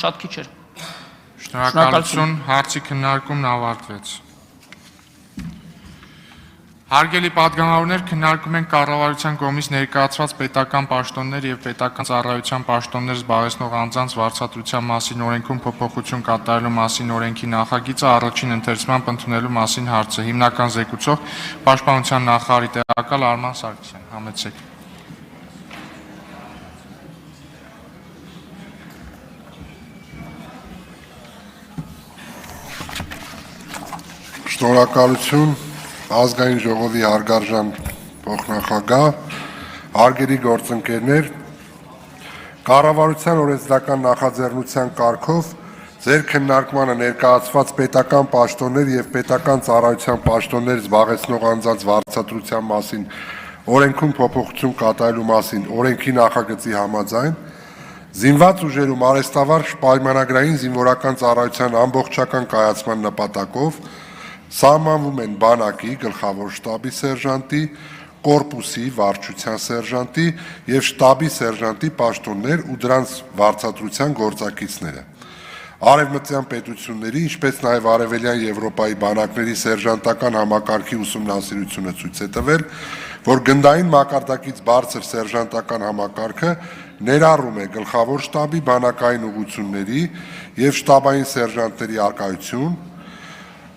շատ քիչ էր։ Շնորհակալություն, հարցի քննարկումն ավարտվեց։ Հարգելի պատգամավորներ, քննարկում ենք կառավարության կողմից ներկայացված պետական պաշտոններ եւ պետական ծառայության պաշտոններ զբաղեցնող անձանց վարձատրության մասին օրենքում փոփոխություն կատարելու մասին օրենքի նախագիծը առաջին ընթերցմամբ ընդունելու մասին հարցը։ Հիմնական զեկուցող Պաշտպանության նախարարի տեղակալ Արման Սարգսյան, համեցեք։ Շնորհակալություն ազգային ժողովի հարգարժան փոխնախագահ, հարգելի գործընկերներ, կառավարության օրենսդրական նախաձեռնության կարգով ձեր քննարկմանը ներկայացված պետական պաշտոններ եւ պետական ծառայության պաշտոններ զբաղեցնող անձանց վարձատրության մասին օրենքում փոփոխություն կատարելու մասին օրենքի նախագծի համաձայն զինված ուժերում արհեստավարժ պայմանագրային զինվորական ծառայության ամբողջական կայացման նպատակով սահմանվում են բանակի, գլխավոր շտաբի սերժանտի, կորպուսի, վարչության սերժանտի եւ շտաբի սերժանտի պաշտոններ ու դրանց վարձատրության գործակիցները։ Արևմտյան պետությունների, ինչպես նաեւ արևելյան Եվրոպայի բանակների սերժանտական համակարգի ուսումնասիրությունը ցույց է տվել, որ գնդային մակարդակից բարձր սերժանտական համակարգը ներառում է գլխավոր շտաբի բանակային ուղղությունների եւ շտաբային սերժանտների արկայություն,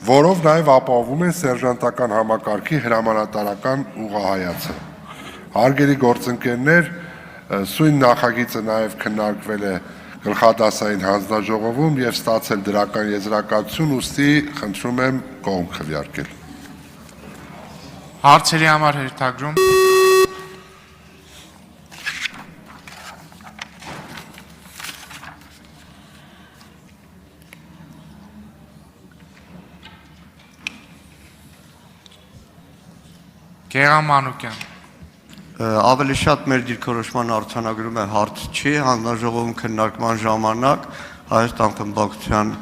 որով նաև ապահովում են սերժանտական համակարգի հրամանատարական ուղղահայացը։ Հարգելի գործընկերներ, սույն նախագիծը նաև քննարկվել է գլխադասային հանձնաժողովում եւ ստացել դրական եզրակացություն, ուստի խնդրում եմ կողմ քվեարկել։ Հարցերի համար հերթագրում։ Գեղամ Մանուկյան։ Ավելի շատ մեր դիրքորոշման արձանագրում է հարց չի, հանձնաժողովում քննարկման ժամանակ Հայաստան խմբակցության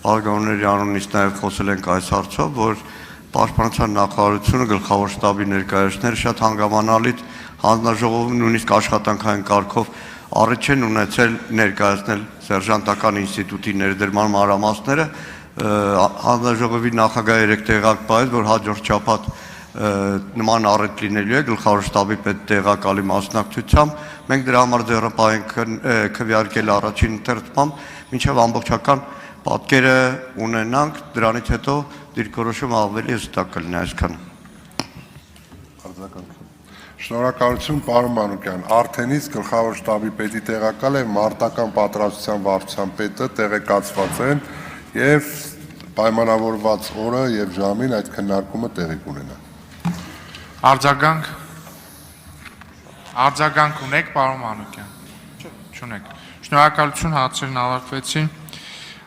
պատգամավորների անունից նաև խոսել ենք այս հարցով, որ Պաշտպանության նախարարությունը գլխավոր շտաբի ներկայացուցիչները շատ հանգամանալից հանձնաժողովում նույնիսկ աշխատանքային կարգով առիթ չեն ունեցել ներկայացնել սերժանտական ինստիտուտի ներդրման մանրամասները, հանձնաժողովի նախագահը երեք տեղակ պահեց, որ հաջորդ շաբաթ նման առիթ լինելու է գլխավոր շտաբի պետտեղակալի մասնակցությամբ, մենք դրա համար ձեռնպահ ենք քվեարկել առաջին ընթերցմամբ, մինչև ամբողջական պատկերը ունենանք, դրանից հետո դիրքորոշումը ավելի հստակ կլինի այսքանը։ Շնորհակալություն, պարոն Մանուկյան, արդենից գլխավոր շտաբի պետի տեղակալ է մարտական պատրաստության վարչության պետը տեղեկացված են եւ պայմանավորված օրը եւ ժամին այդ քննարկումը տեղի կունենա։ Արձագանք ունեք, պարոն Մանուկյան։ Չունեք։ Շնորհակալություն, հարցերն ավարտվեցին։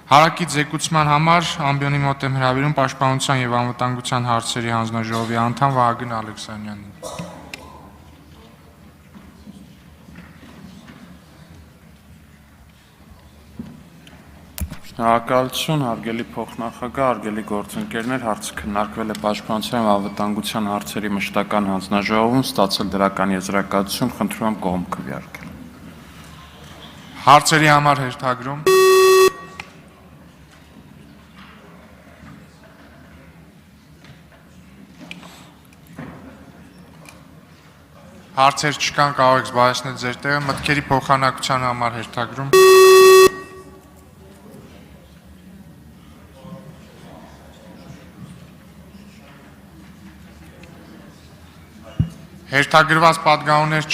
Հարակից զեկուցման համար ամբիոնի մոտ եմ հրավիրում Պաշտպանության եւ անվտանգության հարցերի հանձնաժողովի անդամ Վահագն Ալեքսանյանին։ Շնորհակալություն, հարգելի փոխնախագահ, հարգելի գործընկերներ, հարցը քննարկվել է Պաշտպանության եւ անվտանգության հարցերի մշտական հանձնաժողովում, ստացել դրական եզրակացություն, խնդրում եմ կողմ քվեարկել։ Հարցերի համար հերթագրում։ Հարցեր չկան, կարող եք զբաղեցնել ձեր տեղը, մտքերի փոխանակության համար հերթագրում։ Հերթագրված պատգամավորներ